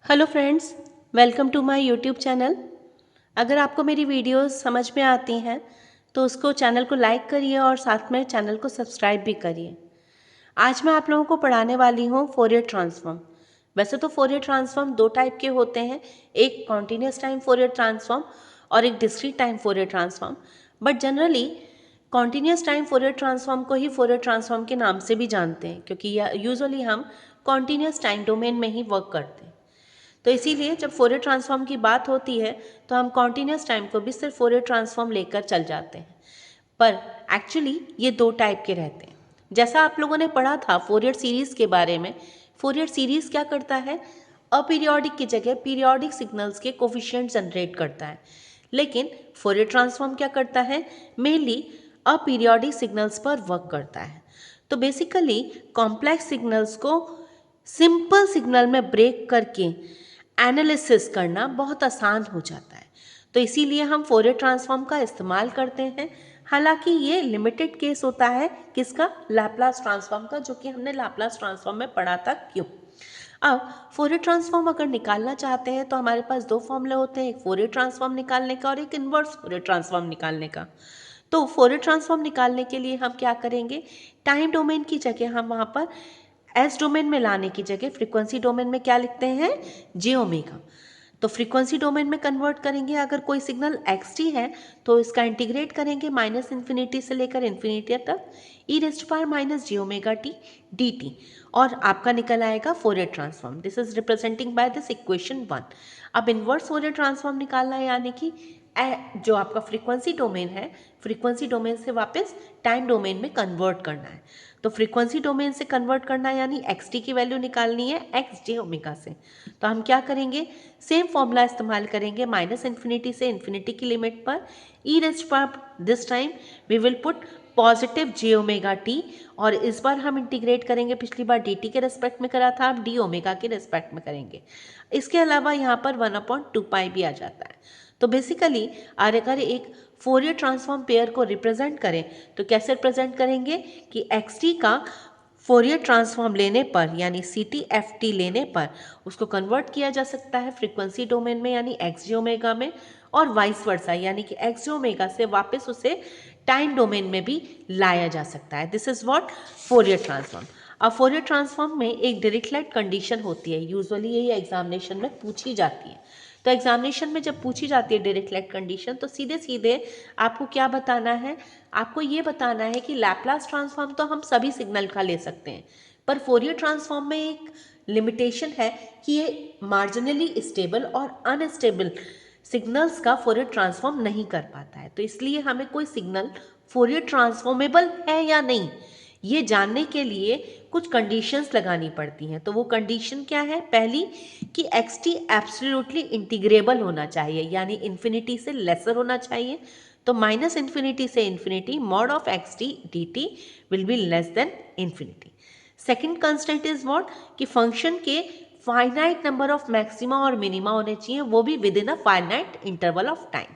Hello friends, welcome to my YouTube channel. अगर आपको मेरी वीडियोस समझ में आती हैं तो उसको चैनल को लाइक करिए और साथ में चैनल को सब्सक्राइब भी करिए। आज मैं आप लोगों को पढ़ाने वाली हूँ फोरियर ट्रांसफॉर्म। वैसे तो फोरियर ट्रांसफॉर्म दो टाइप के होते हैं, एक कॉन्टिन्यूस टाइम फोरियर ट्रांसफॉर्म और एक discrete time Fourier transform. But generally continuous time Fourier transform को ही फोरियर ट्रांसफॉर्म के नाम से भी जानते हैं, क्योंकि यूजुअली हम कॉन्टिन्यूस टाइम डोमेन में ही वर्क करते हैं। तो इसीलिए जब फोरियर ट्रांसफॉर्म की बात होती है तो हम कॉन्टिन्यूस टाइम को भी सिर्फ फोरियर ट्रांसफॉर्म लेकर चल जाते हैं। पर एक्चुअली ये दो टाइप के रहते हैं। जैसा आप लोगों ने पढ़ा था फोरियर सीरीज के बारे में, फोरियर सीरीज क्या करता है, अपीरियोडिक की जगह पीरियोडिक सिग्नल्स के कोफिशिएंट जनरेट करता है। लेकिन फोरियर ट्रांसफॉर्म क्या करता है, मेनली अपीरियोडिक सिग्नल्स पर वर्क करता है। तो बेसिकली कॉम्प्लेक्स सिग्नल्स को सिंपल सिग्नल में ब्रेक करके एनालिसिस करना बहुत आसान हो जाता है। तो इसीलिए हम फोरियर ट्रांसफॉर्म का इस्तेमाल करते हैं। हालांकि ये लिमिटेड केस होता है किसका, लैप्लास ट्रांसफॉर्म का, जो कि हमने लैप्लास ट्रांसफॉर्म में पढ़ा था क्यों। अब फोरियर ट्रांसफॉर्म अगर निकालना चाहते हैं तो हमारे पास दो फॉर्मूले होते हैं, एक फोरियर ट्रांसफॉर्म निकालने का और एक इन्वर्स फोरियर ट्रांसफॉर्म निकालने का। तो फोरियर ट्रांसफॉर्म निकालने के लिए हम क्या करेंगे, टाइम डोमेन की जगह हम वहाँ पर एस डोमेन में लाने की जगह फ्रीक्वेंसी डोमेन में क्या लिखते हैं, जे ओमेगा। तो फ्रीक्वेंसी डोमेन में कन्वर्ट करेंगे, अगर कोई सिग्नल एक्स टी है तो इसका इंटीग्रेट करेंगे माइनस इन्फिनिटी से लेकर इन्फिनिटी तक, e raised power minus j omega t d t, और आपका निकल आएगा Fourier transform. This is representing by this equation 1। अब इन्वर्स फोरियर ट्रांसफॉर्म निकालना है, यानी कि जो आपका फ्रीक्वेंसी डोमेन है, फ्रीक्वेंसी डोमेन से वापस टाइम डोमेन में कन्वर्ट करना है। तो फ्रीक्वेंसी डोमेन से कन्वर्ट करना है यानी एक्स टी की वैल्यू निकालनी है एक्स जे ओमेगा से। तो हम क्या करेंगे, सेम फॉर्मूला इस्तेमाल करेंगे, माइनस इन्फिनिटी से इन्फिनिटी की लिमिट पर e raised power this time we will put positive j omega t, और इस बार हम इंटीग्रेट करेंगे, पिछली बार डी टी के रेस्पेक्ट में करा था, अब डी ओमेगा के रेस्पेक्ट में करेंगे। इसके अलावा यहाँ पर 1/2 भी आ जाता है। तो बेसिकली अगर एक फोरियर ट्रांसफॉर्म पेयर को रिप्रेजेंट करें तो कैसे रिप्रेजेंट करेंगे कि एक्स टी का फोरियर ट्रांसफॉर्म लेने पर यानी सी टी एफ टी लेने पर उसको कन्वर्ट किया जा सकता है फ्रीक्वेंसी डोमेन में यानी एक्स जी ओमेगा में, और वाइस वर्सा यानी कि एक्स जी ओमेगा से वापस उसे टाइम डोमेन में भी लाया जा सकता है। This is what Fourier transform. अब फोरियर ट्रांसफॉर्म में एक डिरिचलेट कंडीशन होती है, यूजुअली ये एग्जामिनेशन में पूछी जाती है। तो एग्जामिनेशन में जब पूछी जाती है डिरिचलेट कंडीशन तो सीधे सीधे आपको क्या बताना है, आपको ये बताना है कि लैप्लास ट्रांसफॉर्म तो हम सभी सिग्नल का ले सकते हैं, पर फोरियर ट्रांसफॉर्म में एक लिमिटेशन है कि ये मार्जिनली स्टेबल और अनस्टेबल सिग्नल्स का फोरियर ट्रांसफॉर्म नहीं कर पाता है। तो इसलिए हमें कोई सिग्नल फोरियर ट्रांसफॉर्मेबल है या नहीं, ये जानने के लिए कुछ कंडीशंस लगानी पड़ती हैं। तो वो कंडीशन क्या है, पहली कि एक्स टी एब्सोल्युटली इंटीग्रेबल होना चाहिए, यानी इन्फिनिटी से लेसर होना चाहिए। तो माइनस इन्फिनिटी से infinity mod of x t d t will be less than infinity. Second constant is what, कि फंक्शन के फाइनाइट नंबर ऑफ मैक्सिमा और मिनिमा होने चाहिए, वो भी within a finite interval of time.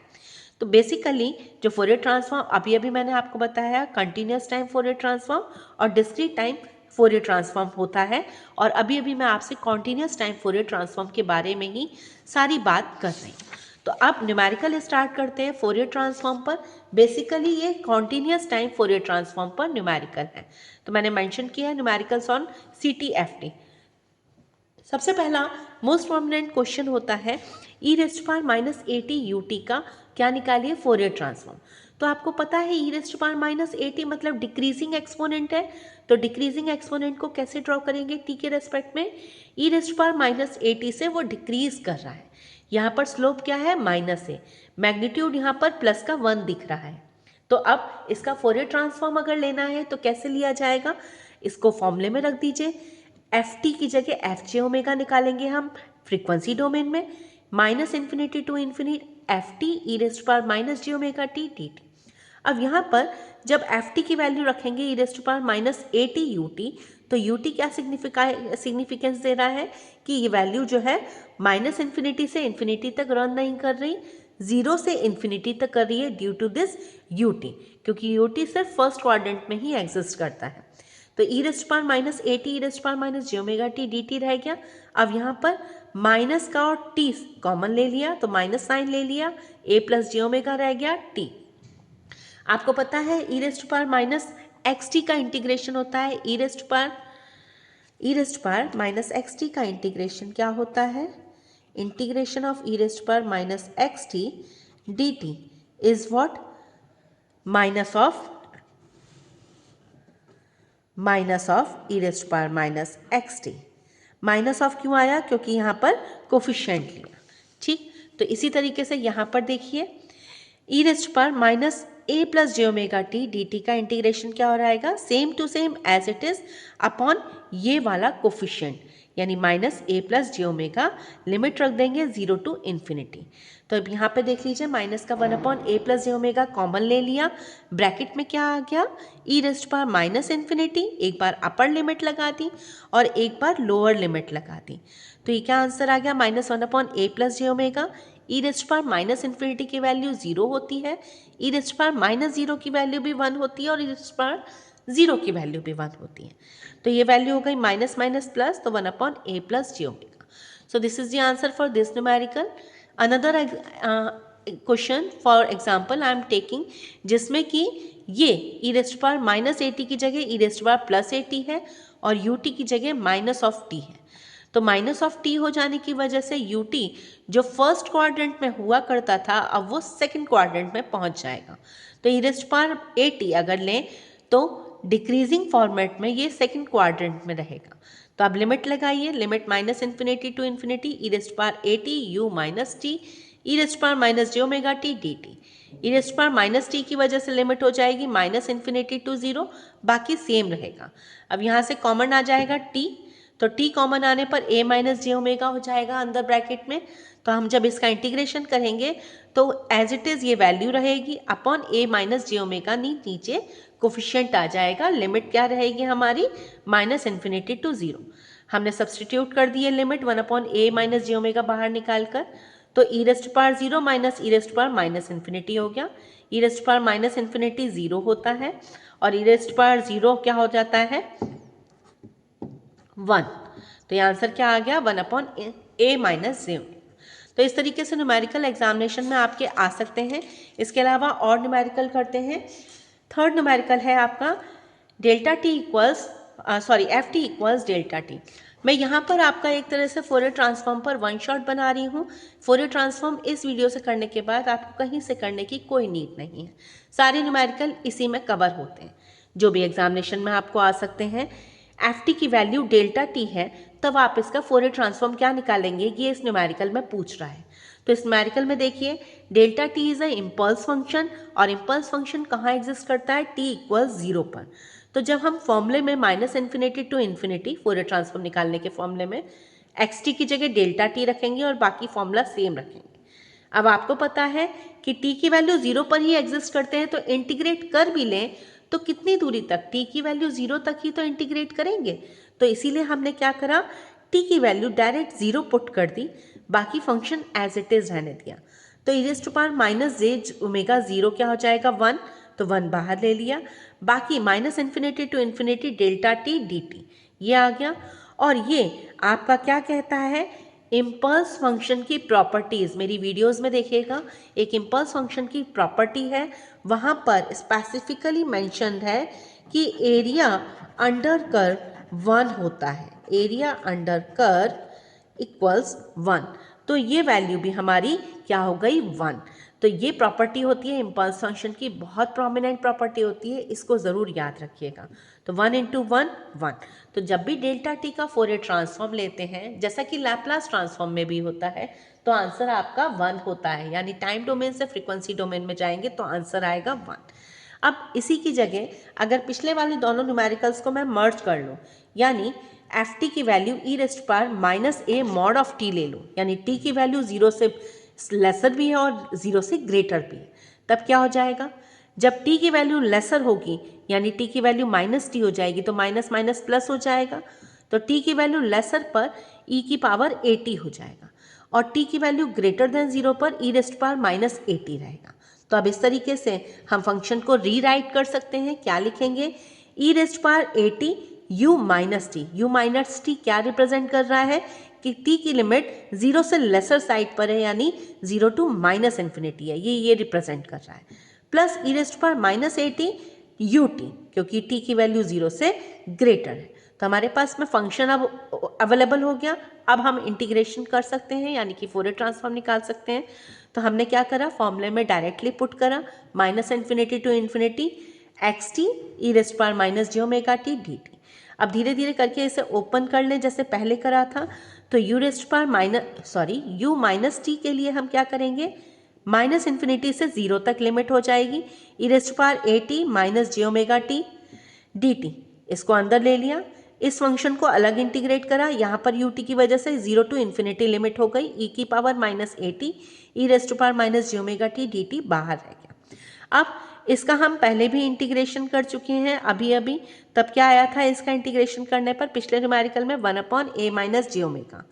तो basically जो फोरियर ट्रांसफॉर्म अभी अभी मैंने आपको बताया, कंटिन्यूस टाइम फोरियर ट्रांसफॉर्म और डिस्क्रीट टाइम फोरियर ट्रांसफॉर्म होता है, और अभी अभी मैं आपसे कॉन्टिन्यूस टाइम फोरियर ट्रांसफॉर्म के बारे में ही सारी बात कर रही हूँ। तो अब न्यूमेरिकल स्टार्ट करते हैं फोरियर ट्रांसफॉर्म पर। बेसिकली ये कॉन्टिन्यूस टाइम फोरियर ट्रांसफॉर्म पर न्यूमेरिकल है। तो मैंने मेंशन किया है numericals on C T F T. सबसे पहला मोस्ट प्रोमिनेंट क्वेश्चन होता है e raised power minus a t u t का क्या निकालिए फोरियर ट्रांसफॉर्म। तो आपको पता है e raised power minus a t मतलब डिक्रीजिंग एक्सपोनेंट है। तो डिक्रीजिंग एक्सपोनेंट को कैसे ड्रॉ करेंगे टी के रेस्पेक्ट में, e raised power minus a t से वो डिक्रीज कर रहा है, यहाँ पर स्लोप क्या है माइनस है, मैग्नीट्यूड यहाँ पर प्लस का 1 दिख रहा है। तो अब इसका फोरियर ट्रांसफॉर्म अगर लेना है तो कैसे लिया जाएगा, इसको फॉर्मूले में रख दीजिए, एफ टी की जगह एफ जे ओमेगा निकालेंगे हम फ्रीक्वेंसी डोमेन में, minus infinity to infinity f t e raised power minus j omega t t t. अब यहाँ पर जब एफ टी की वैल्यू रखेंगे e raised power minus a t u t, तो यू टी क्या सिग्निफिकेंस दे रहा है कि ये वैल्यू जो है माइनस इन्फिनिटी से इन्फिनिटी तक रन नहीं कर रही, 0 से इन्फिनिटी तक कर रही है due to this u t, क्योंकि यू टी सिर्फ फर्स्ट क्वाड्रेंट में ही एग्जिस्ट करता है। तो e raised power minus a t e raised power minus j omega t d t रह गया। अब यहाँ पर माइनस का और टी कॉमन ले लिया तो माइनस साइन ले लिया, ए प्लस जे ओमेगा रह गया टी। आपको पता है e raised power minus x t का इंटीग्रेशन होता है, e raised power minus x t का इंटीग्रेशन क्या होता है, integration of e raised power minus x t d t is what, minus of e raised power minus x t. Minus of क्यों आया, क्योंकि यहाँ पर कोफिशिएंट लिया। ठीक, तो इसी तरीके से यहाँ पर देखिए e raised power minus a plus j omega t d t का इंटीग्रेशन क्या हो रहेगा, same to same as it is upon ये वाला कोफिशिएंट, यानी minus a plus j omega, limit रख देंगे 0 टू इन्फिनिटी। तो अब यहाँ पे देख लीजिए माइनस का 1 upon a plus j omega common ले लिया, ब्रैकेट में क्या आ गया, ई रेस्ट पावर माइनस इन्फिनिटी, एक बार अपर लिमिट लगा दी और एक बार लोअर लिमिट लगा दी। तो ये क्या आंसर आ गया, minus 1 upon a plus j omega. E raised power minus infinity की वैल्यू 0 होती है, ई रेस्ट पावर माइनस 0 की वैल्यू भी 1 होती है और ई रेस्ट पावर 0 की वैल्यू भी 1 होती है। तो ये वैल्यू हो गई माइनस माइनस प्लस, तो 1 upon a plus j omega. So this is the answer for this numerical. Another question for example I am taking, जिसमें कि ये e raised power minus a t की जगह e raised power plus a t है और U T की जगह minus of T है। तो माइनस ऑफ टी हो जाने की वजह से यू टी जो फर्स्ट क्वाड्रेंट में हुआ करता था अब वो सेकंड क्वाड्रेंट में पहुंच जाएगा। तो e raised power a T अगर लें तो डिक्रीजिंग फॉर्मेट में ये सेकंड क्वाड्रेंट में रहेगा। तो आप लिमिट लगाइए, limit minus infinity to infinity e raised power a t u minus t e raised power minus j omega t d t. E raised power minus t की वजह से लिमिट हो जाएगी माइनस इन्फिनिटी टू 0, बाकी same रहेगा। अब यहाँ से कॉमन आ जाएगा टी, तो टी कॉमन आने पर ए माइनस जे ओमेगा हो जाएगा अंदर ब्रैकेट में। तो हम जब इसका इंटीग्रेशन करेंगे तो एज इट इज़ ये वैल्यू रहेगी अपॉन ए माइनस जे ओमेगा, नीचे कोफिशिएंट आ जाएगा। लिमिट क्या रहेगी हमारी, माइनस इन्फिनिटी टू 0। हमने सब्सटीट्यूट कर दिए लिमिट 1 अपॉन ए माइनस जे ओमेगा बाहर निकाल कर, तो ई रेस्ट पावर 0 माइनस ई रेस्ट पावर माइनस इन्फिनिटी हो गया। ई रेस्ट पावर माइनस इन्फिनिटी 0 होता है और ई रेस्ट पावर 0 क्या हो जाता है, 1। तो ये आंसर क्या आ गया, 1 अपॉन ए माइनस जे। तो इस तरीके से न्यूमेरिकल एग्जामिनेशन में आपके आ सकते हैं। इसके अलावा और न्यूमेरिकल करते हैं। थर्ड न्यूमेरिकल है आपका delta T equals F T equals delta T. मैं यहाँ पर आपका एक तरह से फोरियर ट्रांसफॉर्म पर वन शॉट बना रही हूँ। फोरियर ट्रांसफॉर्म इस वीडियो से करने के बाद आपको कहीं से करने की कोई नीड नहीं है, सारे न्यूमेरिकल इसी में कवर होते हैं जो भी एग्जामिनेशन में आपको आ सकते हैं। एफ टी की वैल्यू डेल्टा टी है, तब आप इसका फोरियर ट्रांसफॉर्म क्या निकालेंगे, ये इस न्यूमेरिकल में पूछ रहा है। तो इस न्यूमेरिकल में देखिए delta T is a impulse function, और इम्पल्स फंक्शन कहाँ एग्जिस्ट करता है, टी इक्वल्स 0 पर। तो जब हम फॉर्मूले में minus infinity to infinity Fourier transform निकालने के फॉर्मूले में एक्स टी की जगह डेल्टा टी रखेंगे और बाकी फॉर्मूला सेम रखेंगे। अब आपको पता है कि टी की वैल्यू 0 पर ही एग्जिस्ट करते हैं, तो इंटीग्रेट कर भी लें तो कितनी दूरी तक, टी की वैल्यू 0 तक ही तो इंटीग्रेट करेंगे। तो इसीलिए हमने क्या करा, टी की वैल्यू डायरेक्ट 0 पुट कर दी, बाकी फंक्शन एज इट इज रहने दिया। तो e raise to power minus j omega 0 क्या हो जाएगा, 1, तो 1 बाहर ले लिया। बाकी minus infinity to infinity delta t d t ये आ गया। और ये आपका क्या कहता है, इम्पल्स फंक्शन की प्रॉपर्टीज़, मेरी वीडियोस में देखिएगा एक इम्पल्स फंक्शन की प्रॉपर्टी है, वहाँ पर स्पेसिफिकली मेंशन्ड है कि एरिया अंडर कर्व 1 होता है, एरिया अंडर कर्व इक्वल्स 1। तो ये वैल्यू भी हमारी क्या हो गई, 1। तो ये प्रॉपर्टी होती है इम्पल्स फंक्शन की, बहुत प्रोमिनेंट प्रॉपर्टी होती है, इसको ज़रूर याद रखिएगा। तो 1 इंटू 1 1। तो जब भी डेल्टा टी का फोरियर ट्रांसफॉर्म लेते हैं, जैसा कि लैप्लास ट्रांसफॉर्म में भी होता है, तो आंसर आपका 1 होता है। यानी टाइम डोमेन से फ्रीक्वेंसी डोमेन में जाएंगे तो आंसर आएगा 1। अब इसी की जगह अगर पिछले वाले दोनों न्यूमेरिकल्स को मैं मर्ज कर लूँ, यानी एफ टी की value e raise to power minus a mod of t ले लूँ, यानी टी की वैल्यू 0 से लेसर भी है और 0 से ग्रेटर भी है, तब क्या हो जाएगा, जब t की वैल्यू लेसर होगी यानी t की वैल्यू माइनस टी हो जाएगी, तो माइनस माइनस प्लस हो जाएगा। तो t की वैल्यू लेसर पर e की पावर at हो जाएगा, और t की वैल्यू ग्रेटर देन 0 पर e raise to power minus at रहेगा। तो अब इस तरीके से हम फंक्शन को रीराइट कर सकते हैं। क्या लिखेंगे, e raised power a t u minus t. U minus t क्या रिप्रेजेंट कर रहा है कि टी की लिमिट 0 से लेसर साइड पर है, यानी 0 टू माइनस इन्फिनिटी है, ये रिप्रेजेंट कर रहा है। Plus E raised power minus a t u t, क्योंकि टी की वैल्यू 0 से ग्रेटर है। तो हमारे पास में फंक्शन अब अवेलेबल हो गया। अब हम इंटीग्रेशन कर सकते हैं, यानी कि फोरियर ट्रांसफॉर्म निकाल सकते हैं। तो हमने क्या करा, फॉर्मूले में डायरेक्टली पुट करा, minus infinity to infinity x t e raised power minus j omega t d t. अब धीरे धीरे करके इसे ओपन कर लें जैसे पहले करा था। तो यू माइनस टी के लिए हम क्या करेंगे, माइनस इन्फिनिटी से 0 तक लिमिट हो जाएगी। E raised power a t minus j omega t d t, इसको अंदर ले लिया। इस फंक्शन को अलग इंटीग्रेट करा, यहाँ पर यू टी की वजह से 0 टू इन्फिनिटी लिमिट हो गई। ई की power minus a t e raised power minus j omega t d T बाहर रह गया। अब इसका हम पहले भी इंटीग्रेशन कर चुके हैं अभी। तब क्या आया था इसका इंटीग्रेशन करने पर, पिछले न्यूमेरिकल में 1/a माइनस जे ओमेगा।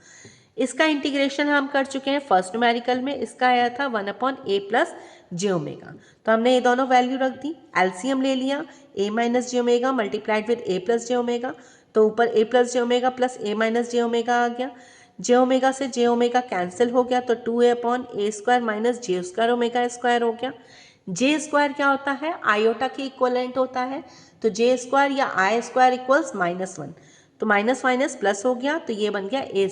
इसका इंटीग्रेशन हम कर चुके हैं फर्स्ट न्यूमेरिकल में, इसका आया था 1/a प्लस जे ओमेगा। तो हमने ये दोनों वैल्यू रख दी, एलसीएम ले लिया, a minus j omega multiplied with a plus j omega. तो ऊपर a plus j omega plus a minus j omega आ गया। जे ओमेगा से जे ओमेगा कैंसिल हो गया, तो 2a/a square minus J square omega square हो गया। जे स्क्वायर क्या होता है, आयोटा के इक्वलेंट होता है। तो जे स्क्वायर या आई स्क्वायर इक्वल्स -1। तो माइनस माइनस प्लस हो गया, तो ये बन गया a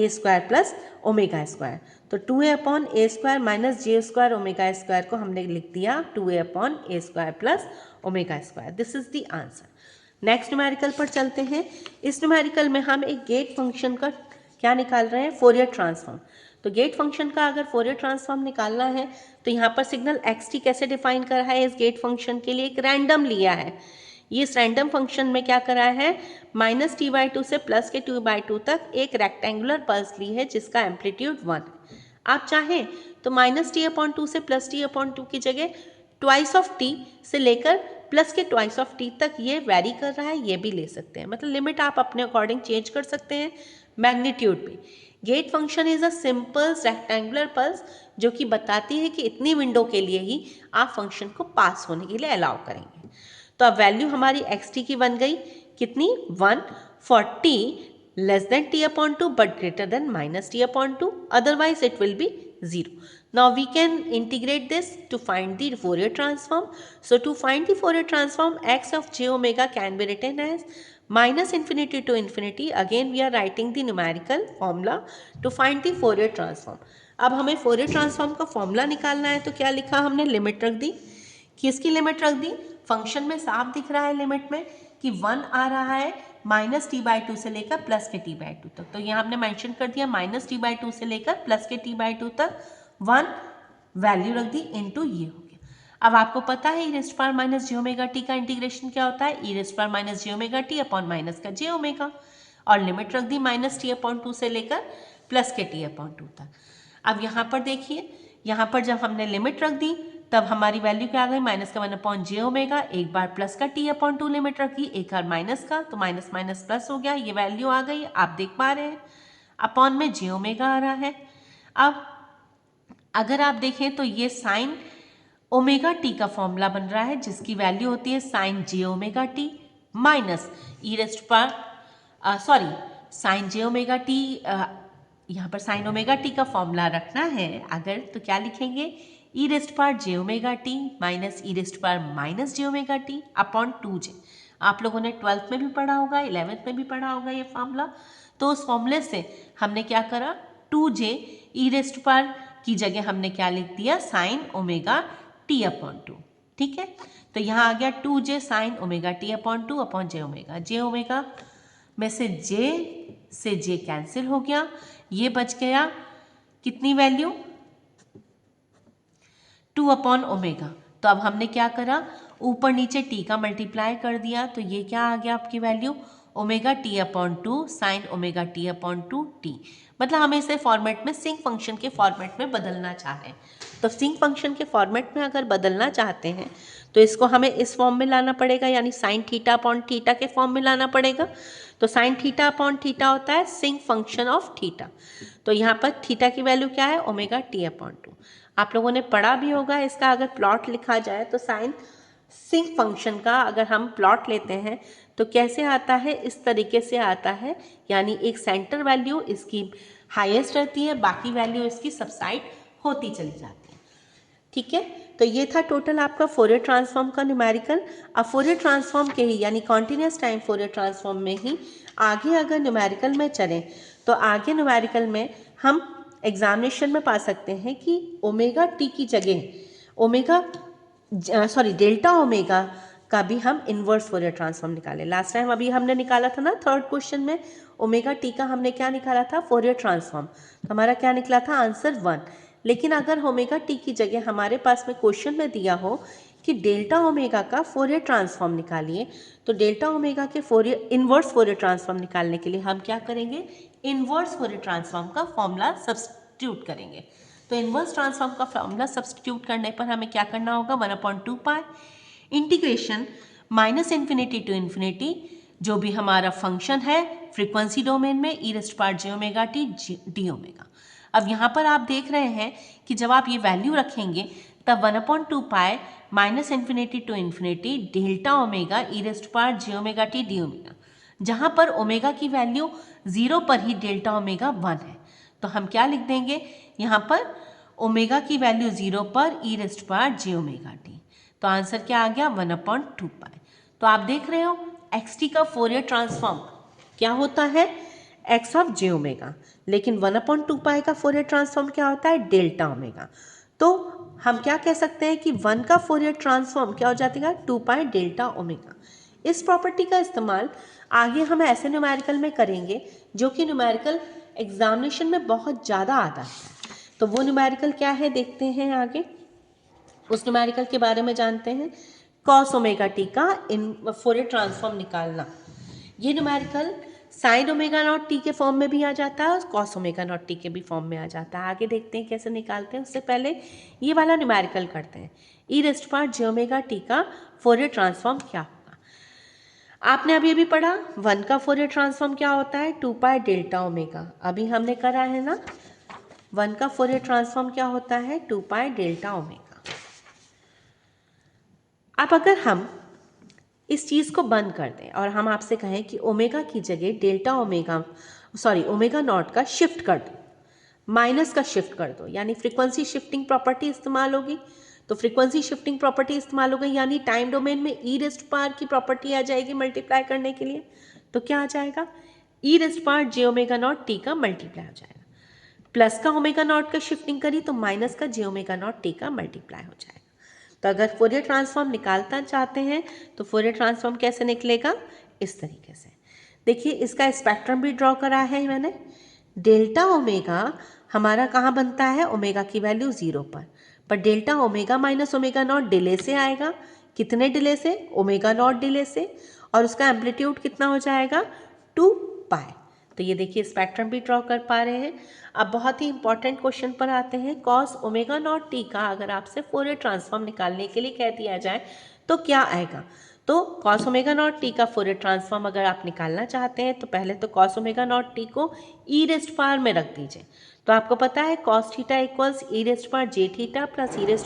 square plus omega square. तो 2a/a square minus J square omega square को हमने लिख दिया 2a/a square plus omega square. This is the answer. Next numerical पर चलते हैं। इस न्यूमेरिकल में हम एक गेट फंक्शन का क्या निकाल रहे हैं, फोरियर ट्रांसफॉर्म। तो गेट फंक्शन का अगर फोरियर ट्रांसफॉर्म निकालना है तो यहाँ पर सिग्नल एक्स टी कैसे डिफाइन करा है, इस गेट फंक्शन के लिए एक रैंडम लिया है। ये इस रैंडम फंक्शन में क्या करा है, -t/2 से +t/2 तक एक रेक्टेंगुलर पल्स ली है जिसका एम्पलीट्यूड 1 है। आप चाहें तो -t/2 से +t/2 की जगह ट्वाइस ऑफ t से लेकर प्लस के ट्वाइस ऑफ t तक ये वैरी कर रहा है, ये भी ले सकते हैं। मतलब लिमिट आप अपने अकॉर्डिंग चेंज कर सकते हैं मैग्नीट्यूड पे। Gate function is a simple rectangular pulse जो कि बताती है कि इतनी विंडो के लिए ही आप फंक्शन को पास होने के लिए अलाउ करेंगे। तो अब वैल्यू हमारी एक्स टी की बन गई कितनी, 1 for t less than t/2 but greater than -t/2, otherwise it will be 0. Now we can integrate this to find the Fourier transform. So to find the Fourier transform, x of j omega can be written as -infinity to infinity. Again we are writing the numerical formula to find the Fourier transform. अब हमें Fourier transform का formula निकालना है, तो क्या लिखा हमने, limit रख दी। किसकी लिमिट रख दी, फंक्शन में साफ दिख रहा है लिमिट में कि 1 आ रहा है -t/2 से लेकर प्लस के t/2 तक। तो यहाँ हमने मेंशन कर दिया -t/2 से लेकर प्लस के t/2 तक 1 वैल्यू रख दी, इनटू ये हो गया। अब आपको पता है e power minus j omega T का इंटीग्रेशन क्या होता है, e power minus j omega t upon minus का जे ओमेगा, और लिमिट रख दी -t/2 से लेकर प्लस के t/2 तक। अब यहाँ पर देखिए, यहाँ पर जब हमने लिमिट रख दी तब हमारी वैल्यू क्या आ गई, -1/j जे ओमेगा, एक बार प्लस का t/2 लिमिट रखी, एक बार माइनस का, तो माइनस माइनस प्लस हो गया, ये वैल्यू आ गई, आप देख पा रहे हैं, अपॉन में जे ओमेगा आ रहा है। अब अगर आप देखें तो ये साइन ओमेगा टी का फॉर्मूला बन रहा है जिसकी वैल्यू होती है साइन जे ओमेगा टी माइनस साइन जे ओमेगा टी, यहाँ पर साइन ओमेगा टी का फॉर्मूला रखना है अगर, तो क्या लिखेंगे, e⁻j omega T minus e⁻ j omega t upon 2j। आप लोगों ने 12th में भी पढ़ा होगा, 11th में भी पढ़ा होगा ये फॉर्मूला। तो उस फॉर्मूले से हमने क्या करा, 2j e⁻ की जगह हमने क्या लिख दिया, साइन ओमेगा टी अपॉन 2। ठीक है, तो यहाँ आ गया 2j sine omega t upon 2 upon j omega. J omega में से j कैंसिल हो गया, ये बच गया कितनी वैल्यू, 2 अपॉन ओमेगा। तो अब हमने क्या करा, ऊपर नीचे t का मल्टीप्लाई कर दिया, तो ये क्या आ गया आपकी value, omega t upon 2 sign omega t upon 2 T. मतलब हमें इसे फॉर्मेट में सिंक फंक्शन के फॉर्मेट में बदलना चाह रहे हैं। तो सिंक फंक्शन के फॉर्मेट में अगर बदलना चाहते हैं तो इसको हमें इस फॉर्म में लाना पड़ेगा, यानी साइन थीटा अपॉन थीटा के फॉर्म में लाना पड़ेगा। तो साइन थीटा अपॉन थीटा होता है सिंक फंक्शन ऑफ थीटा। तो यहाँ पर थीटा की वैल्यू क्या है, ओमेगा टी अपॉन 2। आप लोगों ने पढ़ा भी होगा, इसका अगर प्लॉट लिखा जाए तो साइन सिंक फंक्शन का अगर हम प्लॉट लेते हैं तो कैसे आता है, इस तरीके से आता है, यानी एक सेंटर वैल्यू इसकी हाईएस्ट रहती है, बाकी वैल्यू इसकी सबसाइड होती चली जाती है। ठीक है, तो ये था टोटल आपका फोरियर ट्रांसफॉर्म का न्यूमेरिकल। अब फोरियर ट्रांसफॉर्म के ही यानी कॉन्टिन्यूस टाइम फोरियर ट्रांसफॉर्म में ही आगे अगर न्यूमेरिकल में चलें तो आगे न्यूमेरिकल में हम एग्जामिनेशन में पा सकते हैं कि ओमेगा टी की जगह डेल्टा ओमेगा का भी हम इन्वर्स फोरियर ट्रांसफॉर्म निकालें। लास्ट टाइम अभी हमने निकाला था ना, थर्ड क्वेश्चन में ओमेगा टी का हमने क्या निकाला था, फोरियर ट्रांसफॉर्म। तो हमारा क्या निकला था, आंसर 1। लेकिन अगर ओमेगा टी की जगह हमारे पास में क्वेश्चन में दिया हो कि डेल्टा ओमेगा का फोरियर ट्रांसफॉर्म निकालिए, तो डेल्टा ओमेगा के इन्वर्स फोरियर ट्रांसफॉर्म निकालने के लिए हम क्या करेंगे, इन्वर्स फोरियर ट्रांसफॉर्म का फॉर्मूला सब्स्टिट्यूट करेंगे। तो इन्वर्स ट्रांसफॉर्म का फॉर्मूला सब्स्टिट्यूट करने पर हमें क्या करना होगा, 1/2 पाई इंटीग्रेशन -∞ टू इन्फिनिटी जो भी हमारा फंक्शन है फ्रीक्वेंसी डोमेन में e⁻j⍵t d ओमेगा। अब यहाँ पर आप देख रहे हैं कि जब आप ये वैल्यू रखेंगे तब 1/2 pi -∞ to infinity delta omega e⁻j⍵t d omega, जहाँ पर ओमेगा की वैल्यू 0 पर ही डेल्टा ओमेगा 1 है। तो हम क्या लिख देंगे यहाँ पर, ओमेगा की वैल्यू 0 पर e⁻j⍵t। तो आंसर क्या आ गया, 1/2 पाई। तो आप देख रहे हो xt का फोरियर ट्रांसफॉर्म क्या होता है, x ऑफ j ओमेगा, लेकिन 1/2 पाई का फोरियर ट्रांसफॉर्म क्या होता है, डेल्टा ओमेगा। तो हम क्या कह सकते हैं कि 1 का फोरियर ट्रांसफॉर्म क्या हो जाएगा, 2 पाई डेल्टा ओमेगा। इस प्रॉपर्टी का इस्तेमाल आगे हम ऐसे न्यूमेरिकल में करेंगे जो कि न्यूमेरिकल एग्जामिनेशन में बहुत ज़्यादा आता है। तो वो न्यूमेरिकल क्या है देखते हैं आगे, उस न्यूमेरिकल के बारे में जानते हैं। कॉस ओमेगा टी का इन फोरियर ट्रांसफॉर्म निकालना, ये numerical sine omega naught T के फॉर्म में भी आ जाता है और कॉस ओमेगा नॉट टी के भी फॉर्म में आ जाता है। आगे देखते हैं कैसे निकालते हैं, उससे पहले ये वाला न्यूमेरिकल करते हैं। e⁻j⍵t का फोरियर ट्रांसफॉर्म क्या होगा, आपने अभी पढ़ा 1 का फोरियर ट्रांसफॉर्म क्या होता है, 2 पाई डेल्टा ओमेगा। अभी हमने करा है ना, 1 का फोरियर ट्रांसफॉर्म क्या होता है, 2 पाई डेल्टा ओमेगा। अब अगर हम इस चीज़ को बंद कर दें और हम आपसे कहें कि ओमेगा की जगह ओमेगा नॉट का शिफ्ट कर दो, माइनस का शिफ्ट कर दो, यानी फ्रीक्वेंसी शिफ्टिंग प्रॉपर्टी इस्तेमाल होगी। तो फ्रीक्वेंसी शिफ्टिंग प्रॉपर्टी इस्तेमाल हो गई, यानी टाइम डोमेन में e⁻ की प्रॉपर्टी आ जाएगी मल्टीप्लाई करने के लिए। तो क्या आ जाएगा, e⁻j⍵0t का मल्टीप्लाई हो जाएगा, प्लस का ओमेगा नॉट का शिफ्टिंग करी तो माइनस का j⍵0t का मल्टीप्लाई हो जाएगा। तो अगर फोरियर ट्रांसफॉर्म निकालना चाहते हैं तो फोरियर ट्रांसफॉर्म कैसे निकलेगा, इस तरीके से। देखिए इसका स्पेक्ट्रम भी ड्रॉ करा है मैंने। डेल्टा ओमेगा हमारा कहाँ बनता है, ओमेगा की वैल्यू 0 पर delta omega minus omega naught delay से आएगा। कितने डिले से, ओमेगा नॉट डिले से, और उसका एम्पलीट्यूड कितना हो जाएगा, 2 पाई। तो ये देखिए स्पेक्ट्रम भी ड्रॉ कर पा रहे हैं। अब बहुत ही इंपॉर्टेंट क्वेश्चन पर आते हैं, कॉस ओमेगा नॉट टी का अगर आपसे फोरियर ट्रांसफॉर्म निकालने के लिए कह दिया जाए तो क्या आएगा। तो कॉस ओमेगा नॉट टी का फोरियर ट्रांसफॉर्म अगर आप निकालना चाहते हैं तो पहले तो कॉस ओमेगा नॉट टी को e⁻ में रख दीजिए। तो आपको पता है cos theta equals e⁻j⁻ plus e⁻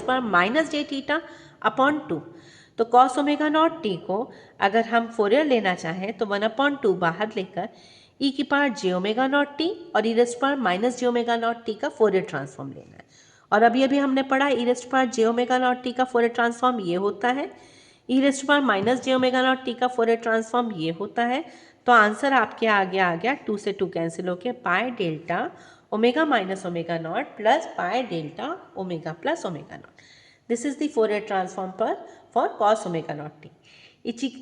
-j⁻2। तो कॉस ओमेगा नॉट टी को अगर हम फोरियर लेना चाहें तो 1/2 बाहर लेकर e⁻j⍵0t और e⁻ का फोरियर ट्रांसफॉर्म लेना है। और अभी हमने पढ़ा e⁻j⍵0t का फोरियर ट्रांसफॉर्म ये होता है, e⁻ का फोरियर ट्रांसफॉर्म ये होता है। तो आंसर आपके आगे आ गया, 2 से 2 कैंसिल होके pi delta omega minus omega naught plus pi delta omega plus omega naught. This is the Fourier transform for cos omega naught T.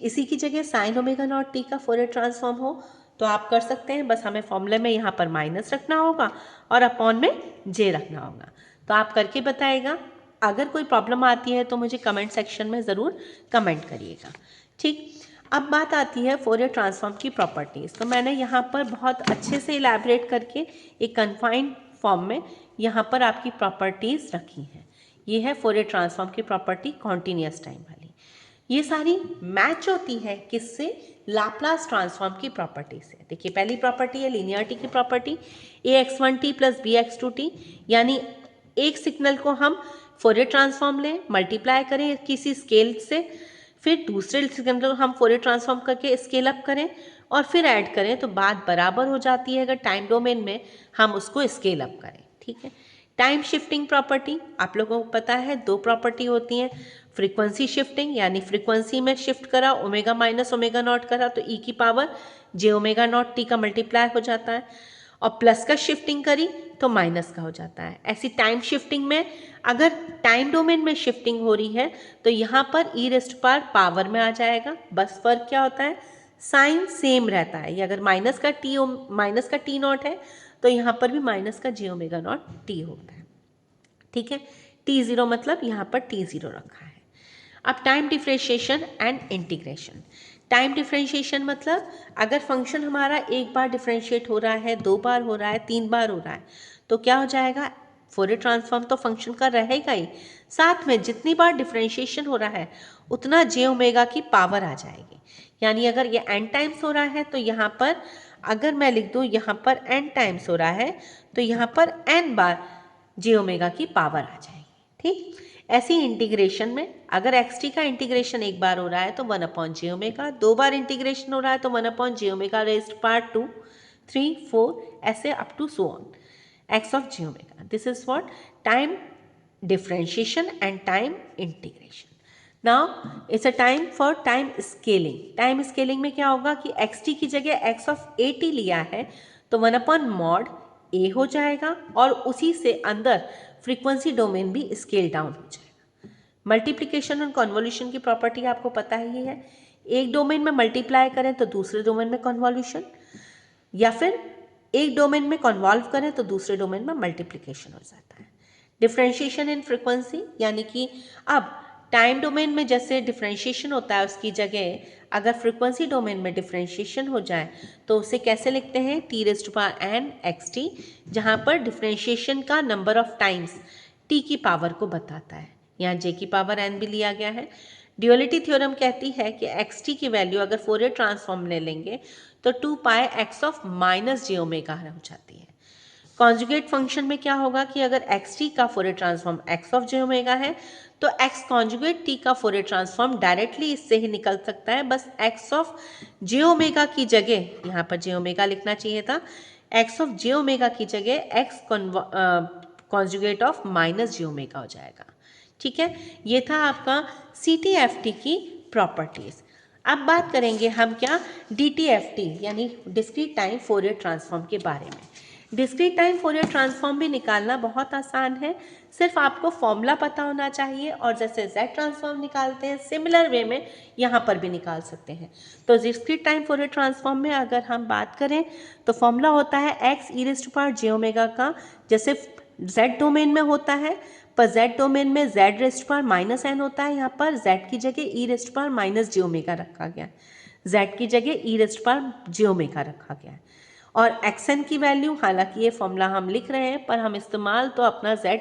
इसी की जगह साइन ओमेगा नॉट टी का फोरियर ट्रांसफॉर्म हो तो आप कर सकते हैं, बस हमें फॉर्मूले में यहाँ पर माइनस रखना होगा और अपॉन में जे रखना होगा। तो आप करके बताइएगा। अगर कोई प्रॉब्लम आती है तो मुझे कमेंट सेक्शन में ज़रूर कमेंट करिएगा। ठीक, अब बात आती है फोरियर ट्रांसफॉर्म की प्रॉपर्टीज़। तो मैंने यहाँ पर बहुत अच्छे से इलैबोरेट करके एक कन्फाइंड फॉर्म में यहाँ पर आपकी प्रॉपर्टीज़ रखी हैं। ये है फोरियर ट्रांसफॉर्म की प्रॉपर्टी कॉन्टीन्यूअस टाइम वाली। ये सारी मैच होती है किससे, लाप्लास ट्रांसफॉर्म की प्रॉपर्टी से। देखिए पहली प्रॉपर्टी है लीनियरिटी की प्रॉपर्टी, ax1t प्लस bx2t, यानी एक सिग्नल को हम फोरियर ट्रांसफॉर्म लें, मल्टीप्लाई करें किसी स्केल से फिर दूसरे सिग्नल हम फोरियर ट्रांसफॉर्म करके स्केल अप करें और फिर ऐड करें तो बात बराबर हो जाती है अगर टाइम डोमेन में हम उसको स्केल अप करें। ठीक है। टाइम शिफ्टिंग प्रॉपर्टी आप लोगों को पता है, दो प्रॉपर्टी होती हैं। फ्रीक्वेंसी शिफ्टिंग यानी फ्रीक्वेंसी में शिफ्ट करा, ओमेगा माइनस ओमेगा नॉट करा तो ई की पावर जे ओमेगा नॉट टी का मल्टीप्लाई हो जाता है, और प्लस का शिफ्टिंग करी तो माइनस का हो जाता है। ऐसी टाइम शिफ्टिंग में अगर टाइम डोमेन में शिफ्टिंग हो रही है तो यहाँ पर ई रेस्ट पावर में आ जाएगा, बस फर्क क्या होता है, साइन सेम रहता है। ये अगर माइनस का टी नॉट है तो यहाँ पर भी माइनस का जे ओमेगा नॉट टी होता है। ठीक है। टी जीरो मतलब यहाँ पर टी जीरो रखा है। अब time differentiation and integration. Time differentiation मतलब अगर फंक्शन हमारा एक बार डिफ्रेंशिएट हो रहा है, दो बार हो रहा है, तीन बार हो रहा है तो क्या हो जाएगा, फोरियर ट्रांसफॉर्म तो फंक्शन का रहेगा ही, साथ में जितनी बार डिफ्रेंशिएशन हो रहा है उतना जे ओमेगा की पावर आ जाएगी। यानी अगर ये n टाइम्स हो रहा है तो यहाँ पर अगर मैं लिख दूँ यहाँ पर n टाइम्स हो रहा है तो यहाँ पर n बार जे ओमेगा की पावर आ जाएगी। ठीक। ऐसी इंटीग्रेशन में अगर एक्स टी का इंटीग्रेशन एक बार हो रहा है तो 1/j ओमेगा, दो बार इंटीग्रेशन हो रहा है तो 1/j ओमेगा रेज्ड पावर 2, 3, 4 ऐसे up to so on x of j omega. This is what time differentiation and time integration. Now it's a time for time scaling. Time scaling में क्या होगा कि xt की जगह x of at लिया है तो 1/mod a हो जाएगा और उसी से अंदर फ्रीक्वेंसी डोमेन भी स्केल डाउन हो जाएगा। मल्टीप्लिकेशन और कन्वोल्यूशन की प्रॉपर्टी आपको पता ही है, एक डोमेन में मल्टीप्लाई करें तो दूसरे डोमेन में कन्वोल्यूशन, या फिर एक डोमेन में कन्वॉल्व करें तो दूसरे डोमेन में मल्टीप्लिकेशन हो जाता है। डिफरेंशिएशन इन फ्रीक्वेंसी यानी कि अब टाइम डोमेन में जैसे डिफरेंशिएशन होता है उसकी जगह अगर फ्रीक्वेंसी डोमेन में डिफरेंशिएशन हो जाए तो उसे कैसे लिखते हैं, t raised to power n x t, जहाँ पर डिफरेंशिएशन का नंबर ऑफ टाइम्स टी की पावर को बताता है। यहाँ जे की पावर एन भी लिया गया है। ड्यूअलिटी थ्योरम कहती है कि एक्स टी की वैल्यू अगर फोरियर ट्रांसफॉर्म ले लेंगे तो 2 pi x of minus j omega हो जाती है। कॉन्जुगेट फंक्शन में क्या होगा कि अगर एक्स टी का Fourier transform x of J omega है तो एक्स कॉन्जुगेट टी का फोरियर ट्रांसफॉर्म डायरेक्टली इससे ही निकल सकता है, बस एक्स ऑफ जे ओमेगा की जगह, यहाँ पर जे ओमेगा लिखना चाहिए था, एक्स ऑफ जे ओमेगा की जगह x conjugate of minus j omega हो जाएगा। ठीक है। ये था आपका CTFT की प्रॉपर्टीज़। अब बात करेंगे हम क्या, DTFT यानी डिस्क्रीट टाइम फोरियर ट्रांसफॉर्म के बारे में। डिस्क्रीट टाइम फोरियर ट्रांसफॉर्म भी निकालना बहुत आसान है, सिर्फ आपको फॉर्मूला पता होना चाहिए और जैसे Z ट्रांसफॉर्म निकालते हैं सिमिलर वे में यहाँ पर भी निकाल सकते हैं। तो डिस्क्रीट टाइम फोरियर ट्रांसफॉर्म में अगर हम बात करें तो फॉर्मूला होता है x e raised to power j omega का, जैसे Z डोमेन में होता है पर Z डोमेन में Z raised power minus n होता है, यहाँ पर Z की जगह e raised power minus j omega रखा गया है, Z की जगह e raised power j omega रखा गया है। और xn की वैल्यू, हालांकि ये फॉर्मूला हम लिख रहे हैं पर हम इस्तेमाल तो अपना Z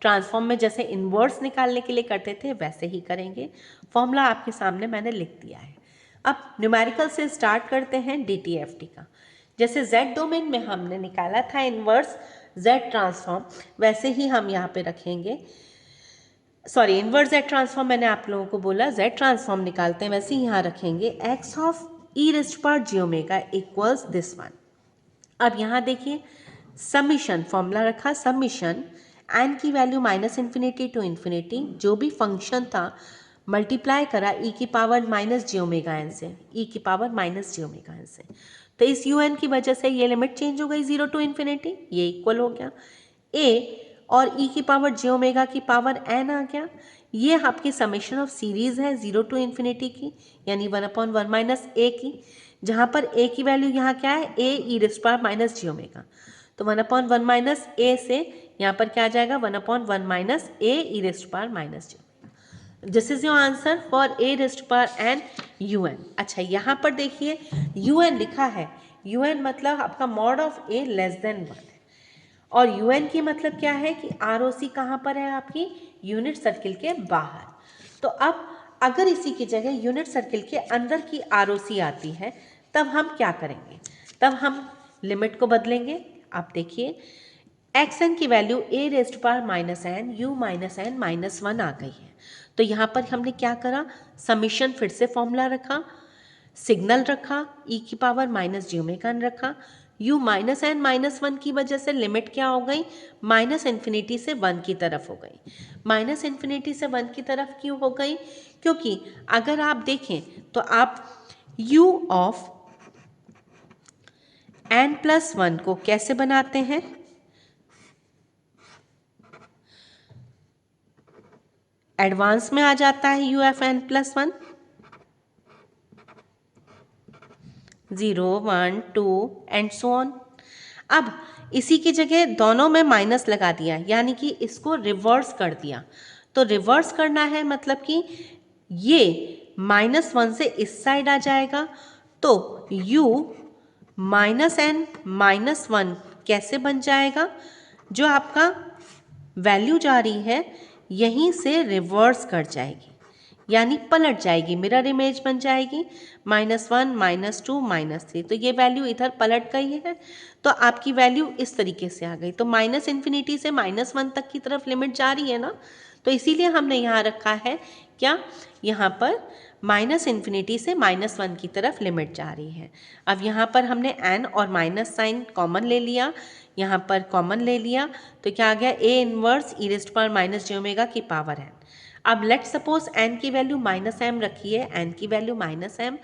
ट्रांसफॉर्म में जैसे इन्वर्स निकालने के लिए करते थे वैसे ही करेंगे। फॉर्मूला आपके सामने मैंने लिख दिया है। अब न्यूमेरिकल से स्टार्ट करते हैं DTFT का। जैसे Z डोमेन में हमने निकाला था इन्वर्स Z ट्रांसफॉर्म, वैसे ही हम यहाँ पे रखेंगे, सॉरी इन्वर्स Z ट्रांसफॉर्म मैंने आप लोगों को बोला, Z ट्रांसफॉर्म निकालते हैं वैसे ही यहाँ रखेंगे x of e raised power j omega equals this one. अब यहाँ देखिए समीशन फॉर्मूला रखा, समीशन n की वैल्यू -∞ टू इन्फिनिटी, जो भी फंक्शन था मल्टीप्लाई करा e की power minus j omega N से, e की power minus j omega N से, तो इस un की वजह से ये लिमिट चेंज हो गई 0 टू इन्फिनिटी, ये इक्वल हो गया a और e की पावर जे ओमेगा की पावर n आ गया। ये आपकी समेशन ऑफ सीरीज है 0 टू इन्फिनिटी की, यानी 1/1 माइनस a की, जहाँ पर a की वैल्यू यहाँ क्या है, a e raised power minus j omega, तो 1/1 माइनस a से यहाँ पर क्या आ जाएगा 1/1 minus a e raised power minus j omega. This is your answer for a raised power n un। अच्छा यहाँ पर देखिए un लिखा है, un मतलब आपका mod of a less than 1 है, और un की मतलब क्या है कि ROC कहाँ पर है, आपकी यूनिट सर्किल के बाहर। तो अब अगर इसी की जगह यूनिट सर्किल के अंदर की ROC आती है तब हम क्या करेंगे, तब हम लिमिट को बदलेंगे। आप देखिए xn की value a raised power minus n u minus n minus 1 आ गई है, तो यहाँ पर हमने क्या करा, समीशन फिर से फॉर्मूला रखा, सिग्नल रखा, e की power minus j omega n रखा, u माइनस एन माइनस 1 की वजह से लिमिट क्या हो गई, माइनस इन्फिनिटी से 1 की तरफ हो गई। माइनस इन्फिनिटी से 1 की तरफ क्यों हो गई, क्योंकि अगर आप देखें तो आप u ऑफ n प्लस 1 को कैसे बनाते हैं, एडवांस में आ जाता है u of n plus 1, 0 1 2 and so on. अब इसी की जगह दोनों में माइनस लगा दिया, यानी कि इसको रिवर्स कर दिया। तो रिवर्स करना है मतलब कि ये माइनस 1 से इस साइड आ जाएगा, तो u माइनस एन माइनस 1 कैसे बन जाएगा, जो आपका वैल्यू जा रही है यहीं से रिवर्स कर जाएगी, यानी पलट जाएगी, मिरर इमेज बन जाएगी, -1 -2 -3। तो ये वैल्यू इधर पलट गई है, तो आपकी वैल्यू इस तरीके से आ गई। तो माइनस इन्फिनिटी से -1 तक की तरफ लिमिट जा रही है ना, तो इसीलिए हमने यहाँ रखा है क्या, यहाँ पर माइनस इन्फिनिटी से -1 की तरफ लिमिट जा रही है। अब यहाँ पर हमने n और माइनस साइन कॉमन ले लिया, यहाँ पर कॉमन ले लिया, तो क्या आ गया, a inverse e raised power minus j omega की पावर n। अब लेट सपोज n की वैल्यू -m रखी है, n की वैल्यू -m,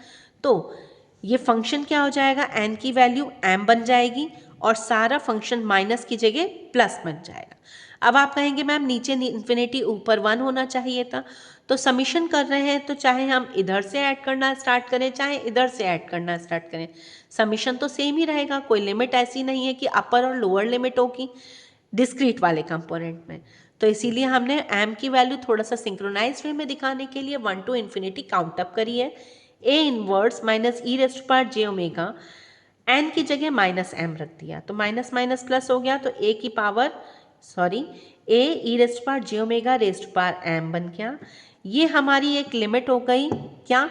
तो ये फंक्शन क्या हो जाएगा, n की वैल्यू m बन जाएगी और सारा फंक्शन माइनस की जगह प्लस बन जाएगा। अब आप कहेंगे मैम नीचे इन्फिनिटी ऊपर 1 होना चाहिए था, तो समीशन कर रहे हैं तो चाहे हम इधर से ऐड करना स्टार्ट करें चाहे इधर से ऐड करना स्टार्ट करें, समीशन तो सेम ही रहेगा। कोई लिमिट ऐसी नहीं है कि अपर और लोअर लिमिट होगी डिस्क्रीट वाले कंपोनेंट में। तो इसीलिए हमने m की वैल्यू थोड़ा सा सिंक्रोनाइज वे में दिखाने के लिए 1 to इन्फिनिटी काउंट अप करी है, a inverse minus e raised power j omega, n की जगह -m रख दिया, तो माइनस माइनस प्लस हो गया, तो a की power a e raised power j omega raised power m बन गया। ये हमारी एक लिमिट हो गई क्या,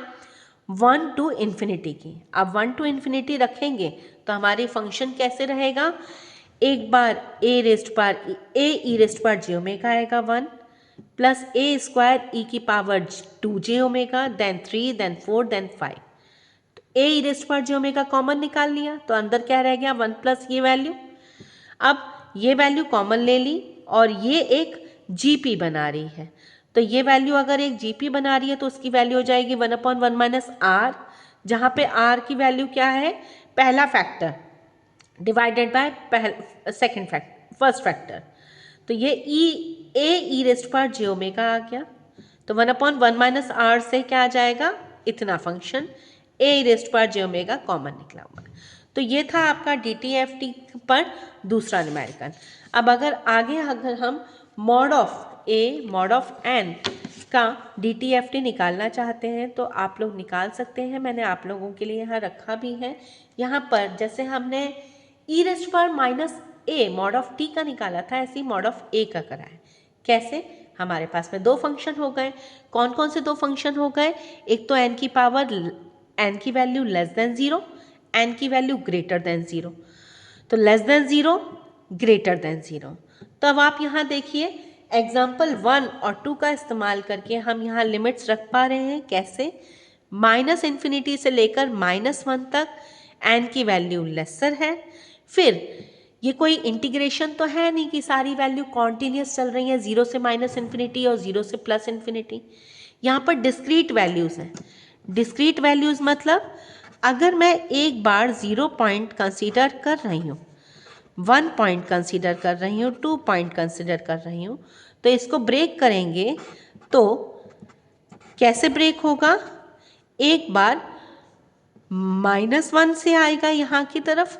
1 to इन्फिनिटी की। अब 1 to इन्फिनिटी रखेंगे तो हमारी फंक्शन कैसे रहेगा, एक बार a e raised power j omega आएगा 1 प्लस a स्क्वायर e की power 2j omega, then 3 then 4 then 5। तो a e raised power j omega common निकाल लिया, तो अंदर क्या रह गया, 1 प्लस ये वैल्यू। अब ये वैल्यू कॉमन ले ली और ये एक GP बना रही है, तो ये वैल्यू अगर एक GP बना रही है तो उसकी वैल्यू हो जाएगी 1/1 माइनस r, जहाँ पे r की वैल्यू क्या है, पहला factor divided by second factor, first factor. तो ये a e raised power j omega आ गया, तो 1/1 माइनस r से क्या आ जाएगा, इतना function a e raised power j omega common निकला हुआ। तो ये था आपका DTFT पर दूसरा न्यूमेरिकल। अब अगर हम mod of a mod of n का DTFT निकालना चाहते हैं तो आप लोग निकाल सकते हैं, मैंने आप लोगों के लिए यहाँ रखा भी है। यहाँ पर जैसे हमने e raised power minus a mod of t का निकाला था, ऐसे ही मॉड ऑफ a का करा है। कैसे, हमारे पास में दो फंक्शन हो गए। कौन कौन से दो फंक्शन हो गए, एक तो n की पावर n की वैल्यू लेस देन 0, n की वैल्यू ग्रेटर देन 0, तो लेस देन 0 ग्रेटर देन 0। तो अब आप यहाँ देखिए एग्जाम्पल 1 और 2 का इस्तेमाल करके हम यहाँ लिमिट्स रख पा रहे हैं। कैसे, माइनस इन्फिनिटी से लेकर -1 तक n की वैल्यू लेसर है। फिर ये कोई इंटीग्रेशन तो है नहीं कि सारी वैल्यू कॉन्टिन्यूस चल रही है, 0 से माइनस इन्फिनिटी और 0 से प्लस इन्फिनिटी। यहाँ पर डिस्क्रीट वैल्यूज़ हैं। डिस्क्रीट वैल्यूज़ मतलब अगर मैं एक बार 0 पॉइंट कंसीडर कर रही हूँ, 1 पॉइंट कंसीडर कर रही हूँ, 2 पॉइंट कंसीडर कर रही हूँ, तो इसको ब्रेक करेंगे तो कैसे ब्रेक होगा, एक बार -1 से आएगा यहाँ की तरफ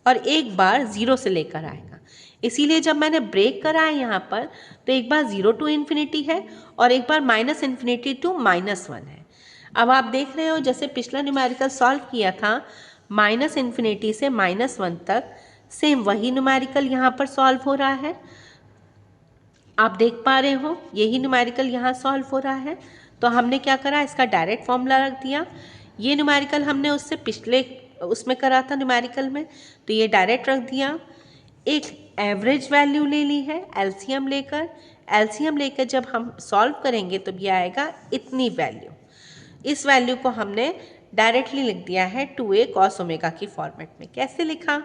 और एक बार 0 से लेकर आएगा। इसीलिए जब मैंने ब्रेक करा है यहाँ पर तो एक बार 0 to इन्फिनिटी है और एक बार -इन्फिनिटी to -1 है। अब आप देख रहे हो जैसे पिछला न्यूमेरिकल सॉल्व किया था -इन्फिनिटी से -1 तक, सेम वही न्यूमेरिकल यहाँ पर सॉल्व हो रहा है। आप देख पा रहे हो यही न्यूमेरिकल यहाँ सॉल्व हो रहा है। तो हमने क्या करा, इसका डायरेक्ट फॉर्मूला रख दिया। ये न्यूमेरिकल हमने उससे पिछले उसमें करा था न्यूमेरिकल में, तो ये डायरेक्ट रख दिया। एक एवरेज वैल्यू ले ली है एलसीएम लेकर, एलसीएम लेकर जब हम सॉल्व करेंगे तो ये आएगा इतनी वैल्यू। इस वैल्यू को हमने डायरेक्टली लिख दिया है 2a cos ओमेगा की फॉर्मेट में। कैसे लिखा?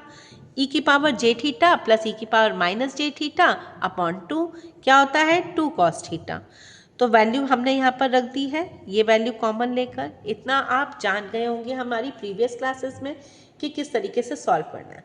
e की power j theta plus e की power minus j theta upon 2 क्या होता है 2 cos थीटा। तो वैल्यू हमने यहाँ पर रख दी है, ये वैल्यू कॉमन लेकर। इतना आप जान गए होंगे हमारी प्रीवियस क्लासेस में कि किस तरीके से सॉल्व करना है।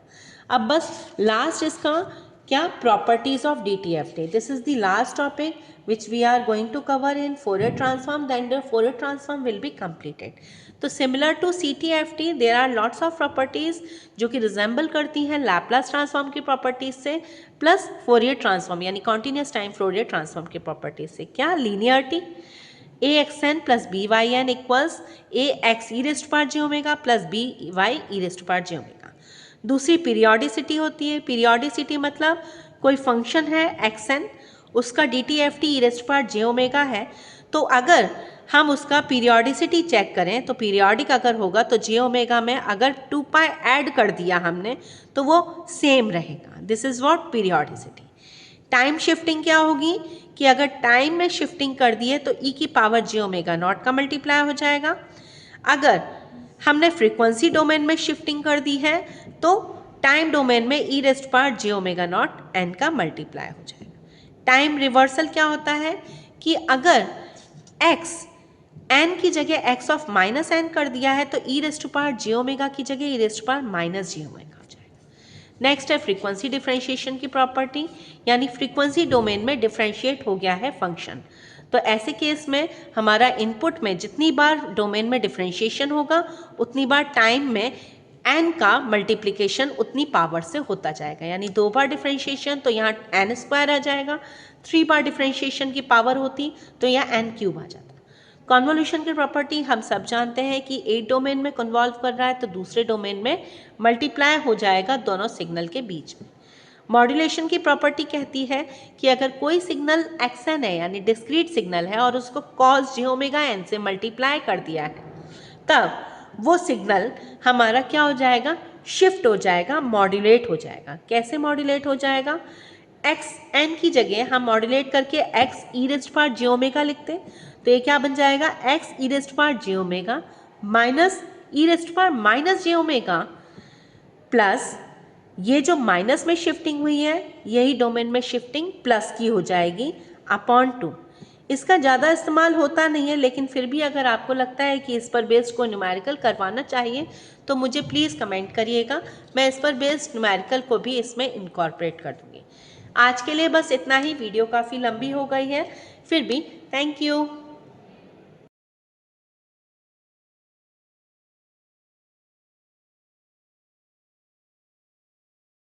अब बस लास्ट इसका क्या properties of DTFT। This is the last topic which we are going to cover in Fourier transform, then the Fourier transform will be completed. तो similar to CTFT there are lots of properties जो कि resemble करती हैं Laplace transform की properties से plus Fourier transform यानी continuous time Fourier transform की properties से। क्या? linearity axn plus byn equals ax e raised to power j omega plus by e raised to power j omega। दूसरी periodicity होती है। Periodicity मतलब कोई फंक्शन है xn, उसका DTFT e raised to power j omega है, तो अगर हम उसका पीरियोडिसिटी चेक करें तो पीरियोडिक अगर होगा तो j ओमेगा में अगर 2 पाई ऐड कर दिया हमने तो वो सेम रहेगा। This is what periodicity. Time shifting क्या होगी कि अगर टाइम में शिफ्टिंग कर दिए तो e की पावर j ओमेगा नॉट का मल्टीप्लाई हो जाएगा। अगर हमने फ्रीक्वेंसी डोमेन में शिफ्टिंग कर दी है तो टाइम डोमेन में e rest power j omega naught n का मल्टीप्लाई हो जाएगा। टाइम रिवर्सल क्या होता है कि अगर x n की जगह x ऑफ माइनस n कर दिया है तो e rest power j omega की जगह e rest power minus j omega हो जाएगा। नेक्स्ट है फ्रीक्वेंसी डिफरेंशिएशन की प्रॉपर्टी, यानी फ्रीक्वेंसी डोमेन में डिफरेंशिएट हो गया है फंक्शन। तो ऐसे केस में हमारा इनपुट में जितनी बार डोमेन में डिफरेंशिएशन होगा उतनी बार टाइम में n का मल्टीप्लिकेशन उतनी पावर से होता जाएगा। यानी 2 बार डिफरेंशिएशन तो यहाँ n स्क्वायर आ जाएगा, 3 बार डिफरेंशिएशन की पावर होती तो यहाँ n क्यूब आ जाता। कॉन्वोल्यूशन की प्रॉपर्टी हम सब जानते हैं कि एक डोमेन में कन्वॉल्व कर रहा है तो दूसरे डोमेन में मल्टीप्लाई हो जाएगा दोनों सिग्नल के बीच में। मॉड्यूलेशन की प्रॉपर्टी कहती है कि अगर कोई सिग्नल xn है यानी डिस्क्रीट सिग्नल है और उसको cos j ओमेगा n से मल्टीप्लाई कर दिया है तब वो सिग्नल हमारा क्या हो जाएगा, शिफ्ट हो जाएगा, मॉड्यूलेट हो जाएगा। कैसे मॉड्यूलेट हो जाएगा? xn की जगह हम मॉड्यूलेट करके x e rest power j omega लिखते तो ये क्या बन जाएगा x e rest power j omega minus e rest power minus j omega plus ये जो माइनस में शिफ्टिंग हुई है यही डोमेन में शिफ्टिंग प्लस की हो जाएगी अपॉन 2। इसका ज़्यादा इस्तेमाल होता नहीं है, लेकिन फिर भी अगर आपको लगता है कि इस पर बेस्ड कोई न्यूमेरिकल करवाना चाहिए तो मुझे प्लीज़ कमेंट करिएगा, मैं इस पर बेस्ड न्यूमेरिकल को भी इसमें इनकॉर्पोरेट कर दूँगी। आज के लिए बस इतना ही, वीडियो काफ़ी लंबी हो गई है, फिर भी थैंक यू।